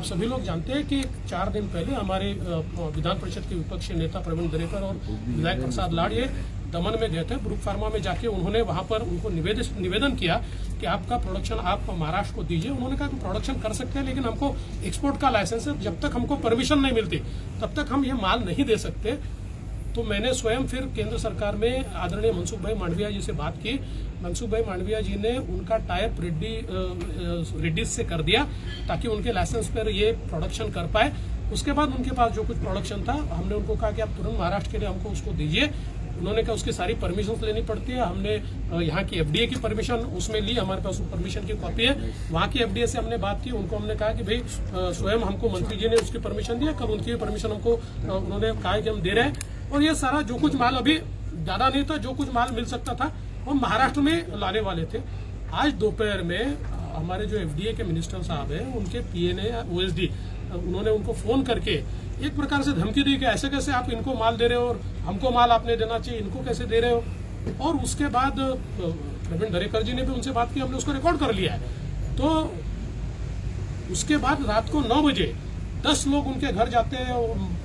आप सभी लोग जानते हैं कि 4 दिन पहले हमारे विधान परिषद के विपक्षी नेता प्रवीण दरेकर और विधायक प्रसाद लाड़ ये दमन में गए थे। ब्रुक फार्मा में जाके उन्होंने वहां पर उनको निवेदन किया कि आपका प्रोडक्शन आप महाराष्ट्र को दीजिए। उन्होंने कहा कि प्रोडक्शन कर सकते हैं लेकिन हमको एक्सपोर्ट का लाइसेंस है, जब तक हमको परमिशन नहीं मिलती तब तक हम ये माल नहीं दे सकते। तो मैंने स्वयं फिर केंद्र सरकार में आदरणीय मनसुख भाई मांडविया जी से बात की। मनसुख भाई मांडविया जी ने उनका टाइप रेड्डी से कर दिया ताकि उनके लाइसेंस पर ये प्रोडक्शन कर पाए। उसके बाद उनके पास जो कुछ प्रोडक्शन था हमने उनको कहा कि आप तुरंत महाराष्ट्र के लिए हमको उसको दीजिए। उन्होंने कहा उसकी सारी परमिशन लेनी पड़ती है। हमने यहाँ की एफडीए की परमिशन उसमें ली, हमारे पास परमिशन की कॉपी है। वहाँ की एफडीए से हमने बात की, उनको हमने कहा कि भाई स्वयं हमको मंत्री जी ने उसकी परमिशन दी है, कल उनकी परमिशन हमको उन्होंने कहा कि हम दे रहे हैं। और ये सारा जो कुछ माल अभी ज्यादा नहीं था, जो कुछ माल मिल सकता था वो महाराष्ट्र में लाने वाले थे। आज दोपहर में हमारे जो एफडीए के मिनिस्टर साहब हैं उनके पीए ने ओएसडी उन्होंने उनको फोन करके एक प्रकार से धमकी दी कि ऐसे कैसे आप इनको माल दे रहे हो और हमको माल आपने देना चाहिए, इनको कैसे दे रहे हो। और उसके बाद प्रवीण दरेकर जी ने भी उनसे बात की, हमने उसको रिकॉर्ड कर लिया है। तो उसके बाद रात को 9 बजे 10 लोग उनके घर जाते हैं,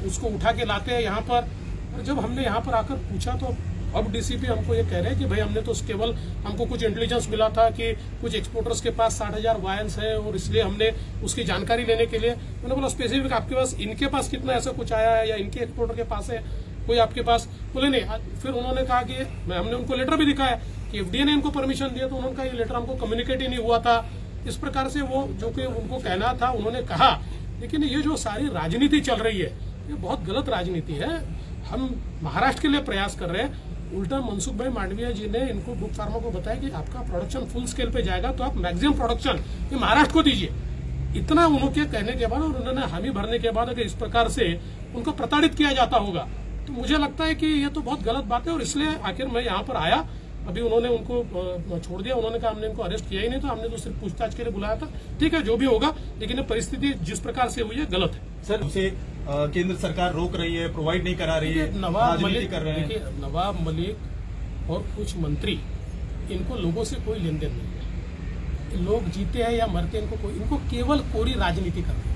उसको उठा के लाते हैं यहाँ पर। और जब हमने यहाँ पर आकर पूछा तो अब डीसीपी हमको ये कह रहे हैं कि भाई हमने तो केवल हमको कुछ इंटेलिजेंस मिला था कि कुछ एक्सपोर्टर्स के पास 60,000 वायंस है और इसलिए हमने उसकी जानकारी लेने के लिए। मैंने बोला स्पेसिफिक आपके पास इनके पास कितना ऐसा कुछ आया है या इनके एक्सपोर्टर के पास है कोई आपके पास? बोले नहीं। फिर उन्होंने कहा कि हमने उनको लेटर भी दिखाया कि एफडीए ने इनको परमिशन दिया, तो उन्होंने कहा ये लेटर हमको कम्युनिकेट ही नहीं हुआ था। इस प्रकार से वो जो कि उनको कहना था उन्होंने कहा। लेकिन ये जो सारी राजनीति चल रही है ये बहुत गलत राजनीति है। हम महाराष्ट्र के लिए प्रयास कर रहे हैं। उल्टा मनसुख भाई मांडविया जी ने इनको ब्रुक फार्मा को बताया कि आपका प्रोडक्शन फुल स्केल पे जाएगा तो आप मैक्सिमम प्रोडक्शन ये महाराष्ट्र को दीजिए। इतना उनके कहने के बाद और उन्होंने हामी भरने के बाद अगर इस प्रकार से उनको प्रताड़ित किया जाता होगा तो मुझे लगता है कि ये तो बहुत गलत बात है। और इसलिए आखिर मैं यहाँ पर आया। अभी उन्होंने उनको छोड़ दिया, उन्होंने कहा हमने इनको अरेस्ट किया ही नहीं, तो हमने तो सिर्फ पूछताछ के लिए बुलाया था। ठीक है, जो भी होगा, लेकिन परिस्थिति जिस प्रकार से हुई है गलत है। सर उसे केंद्र सरकार रोक रही है, प्रोवाइड नहीं करा रही है, नवाब मलिक कर रहे हैं। देखिए, नवाब मलिक और कुछ मंत्री, इनको लोगों से कोई लेन देन नहीं है। लोग जीते हैं या मरते हैं इनको केवल कोरी राजनीति करनी है,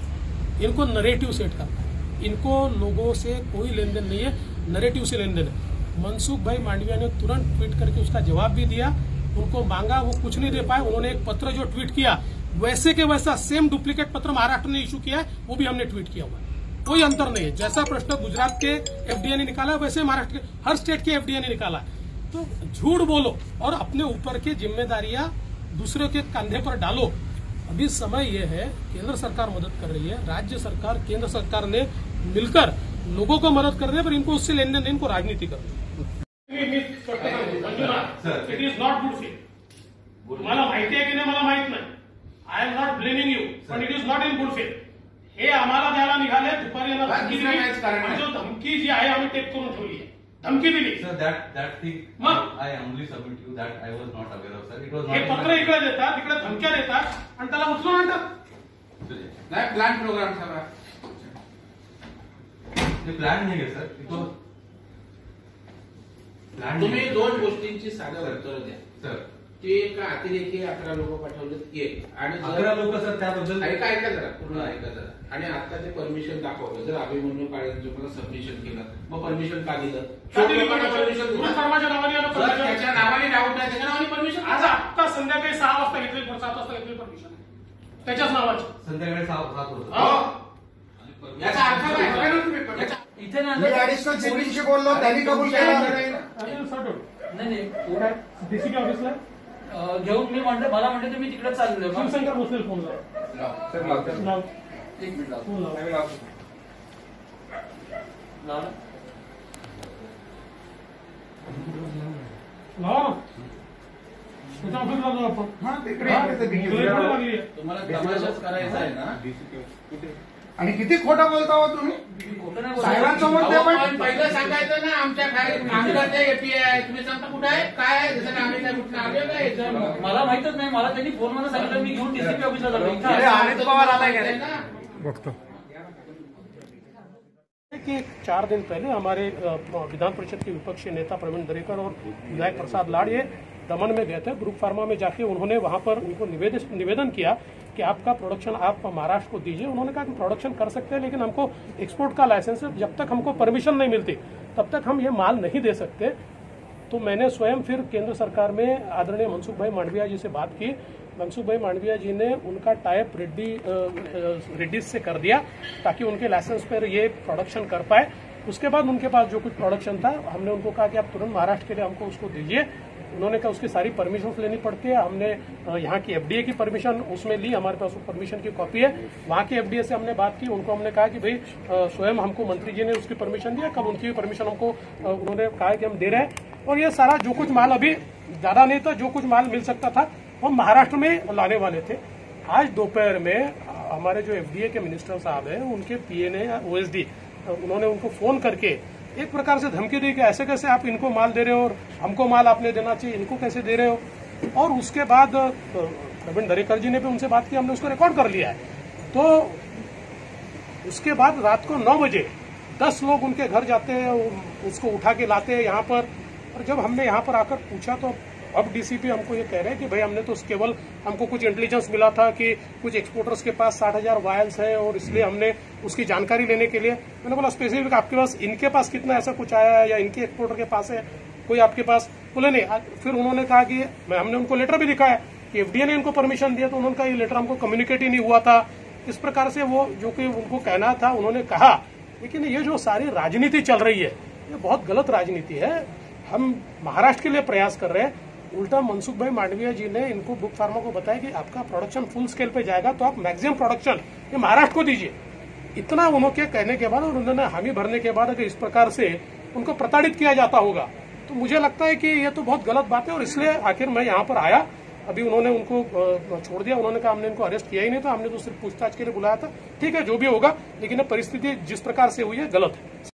इनको नरेटिव सेट करना है। इनको लोगों से कोई लेन देन नहीं है, नरेटिव से लेन देन है। मनसुख भाई मांडविया ने तुरंत ट्वीट करके उसका जवाब भी दिया। उनको मांगा, वो कुछ नहीं दे पाए। उन्होंने एक पत्र जो ट्वीट किया वैसे के वैसा सेम डुप्लीकेट पत्र महाराष्ट्र ने इशू किया है, वो भी हमने ट्वीट किया हुआ है। कोई अंतर नहीं है। जैसा प्रश्न गुजरात के एफडीए ने निकाला वैसे महाराष्ट्र के हर स्टेट के एफडीए ने निकाला है। तो झूठ बोलो और अपने ऊपर की जिम्मेदारियां दूसरे के कंधे पर डालो। अभी समय यह है, केंद्र सरकार मदद कर रही है, राज्य सरकार केंद्र सरकार ने मिलकर लोगों को मदद कर रहे हैं, पर इनको उससे लेन देन, इनको राजनीति कर रही है। It is not good faith. मला माहिती आहे की नाही मला माहित नाही, I am not blaming you, पण it is not in good faith. हे आम्हाला द्यायला निघाले, दुपारी धमकी दिली, जो धमकी जी आहे आम्ही टेप करून ठेवली आहे, धमकी दिली। Sir that thing I humbly submit to you that I was not aware of, sir. It was not. हे पत्र इकडे देतात, तिकडे धमक्या देतात आणि त्याला उचलून आणतात। नाही प्लान प्रोग्राम सगळा ते प्लान नाही आहे सर, तो प्लान। तुम्ही 2 गोष्टींची साधं उत्तर द्या सर। की एक अतिरेकी 11 लोक पाठवलेत एक, आणि 11 लोक सर त्याबद्दल ऐका जरा पूर्ण ऐका जरा। आणि आता ते परमिशन दाखवलं, जर अभिमन्यू काळे तुम्हाला सबमिशन केलं मग परमिशन का दिलं? त्याच्या नावाने डाऊट नाही, त्याच्या नावाने परमिशन। आज आता संध्याकाळी 6 वाजता घेतली, 7 वाजता घेतली परमिशन त्याच्याच नावाची, संध्याकाळी 7 होतं। याचा अर्थ काय? इथे ना ऍडिशनल सीपीशी बोललो, त्यांनी कबूल केला नाही डीसी ऑफिसला घेऊन मी म्हणलं, मला म्हणते तुम्ही तिकडे चालले, शिवशंकर भोसले फोन लाव, एक मिनिट फोन लाव, त्याच्या ऑफिसला जाऊ आपण। तुम्हाला तमाशाच करायचा आहे ना? आणि किती खोटं बोलता हो तुम्ही साहेबांसमोर? ते पण पहिलं सांगायचं ना, आमच्या आमच्या एपीआय तुम्ही सांगता कुठे आहे, काय आहे, जसं आम्ही काय कुठं आलो काय? मला माहितच नाही, मला त्यांनी फोन मध्ये सांगितलं, मी घेऊन डीसीपी ऑफिसला जातो। अमित पवार आलाय का बघतो कि 4 दिन पहले हमारे विधान परिषद के विपक्षी नेता प्रवीण दरेकर और विधायक प्रसाद लाड़ ये दमन में गए थे, ब्रुक फार्मा में जाके उन्होंने वहां पर उनको निवेदन किया कि आपका प्रोडक्शन आप महाराष्ट्र को दीजिए। उन्होंने कहा कि प्रोडक्शन कर सकते हैं, लेकिन हमको एक्सपोर्ट का लाइसेंस है, जब तक हमको परमिशन नहीं मिलती तब तक हम ये माल नहीं दे सकते। तो मैंने स्वयं फिर केंद्र सरकार में आदरणीय मनसुख भाई मांडविया जी से बात की। मनसुख भाई मांडविया जी ने उनका टाइप रेड्डी से कर दिया ताकि उनके लाइसेंस पर ये प्रोडक्शन कर पाए। उसके बाद उनके पास जो कुछ प्रोडक्शन था, हमने उनको कहा कि आप तुरंत महाराष्ट्र के लिए हमको उसको दीजिए। उन्होंने कहा उसकी सारी परमिशन लेनी पड़ती है। हमने यहाँ की एफडीए की परमिशन उसमें ली, हमारे पास वो परमिशन की कॉपी है। वहाँ की एफडीए से हमने बात की, उनको हमने कहा कि भाई स्वयं हमको मंत्री जी ने उसकी परमिशन दिया, कल उनकी परमिशन हमको उन्होंने कहा कि हम दे रहे हैं। और ये सारा जो कुछ माल, अभी ज्यादा नहीं था, जो कुछ माल मिल सकता था वो महाराष्ट्र में लाने वाले थे। आज दोपहर में हमारे जो एफडीए के मिनिस्टर साहब हैं, उनके पीए ने ओएसडी, उन्होंने उनको फोन करके एक प्रकार से धमकी दी कि ऐसे कैसे आप इनको माल दे रहे हो और हमको माल आपने देना चाहिए, इनको कैसे दे रहे हो। और उसके बाद प्रवीण दरेकर जी ने भी उनसे बात की, हमने उसको रिकॉर्ड कर लिया है। तो उसके बाद रात को 9 बजे 10 लोग उनके घर जाते हैं, उसको उठा के लाते हैं यहाँ पर। और जब हमने यहाँ पर आकर पूछा तो अब डीसीपी हमको ये कह रहे हैं कि भाई हमने तो केवल, हमको कुछ इंटेलिजेंस मिला था कि कुछ एक्सपोर्टर्स के पास 60,000 वायल्स है और इसलिए हमने उसकी जानकारी लेने के लिए। मैंने बोला स्पेसिफिक आपके पास, इनके पास कितना ऐसा कुछ आया है या इनके एक्सपोर्टर के पास है कोई आपके पास? बोले नहीं। फिर उन्होंने कहा कि हमने उनको लेटर भी दिखाया कि एफडीए ने इनको परमिशन दिया, तो उन्होंने कहा ये लेटर हमको कम्युनिकेट ही नहीं हुआ था। इस प्रकार से वो जो कि उनको कहना था उन्होंने कहा। लेकिन ये जो सारी राजनीति चल रही है, ये बहुत गलत राजनीति है। हम महाराष्ट्र के लिए प्रयास कर रहे हैं। उल्टा मनसुख भाई मांडविया जी ने इनको ब्रुक फार्मा को बताया कि आपका प्रोडक्शन फुल स्केल पे जाएगा तो आप मैक्सिमम प्रोडक्शन ये महाराष्ट्र को दीजिए। इतना उन्होंने कहने के बाद और उन्होंने हामी भरने के बाद अगर इस प्रकार से उनको प्रताड़ित किया जाता होगा तो मुझे लगता है कि ये तो बहुत गलत बात है। और इसलिए आखिर मैं यहाँ पर आया। अभी उन्होंने उनको छोड़ दिया, उन्होंने कहा हमने इनको अरेस्ट किया ही नहीं था, हमने तो सिर्फ पूछताछ के लिए बुलाया था। ठीक है, जो भी होगा, लेकिन परिस्थिति जिस प्रकार से हुई है गलत है।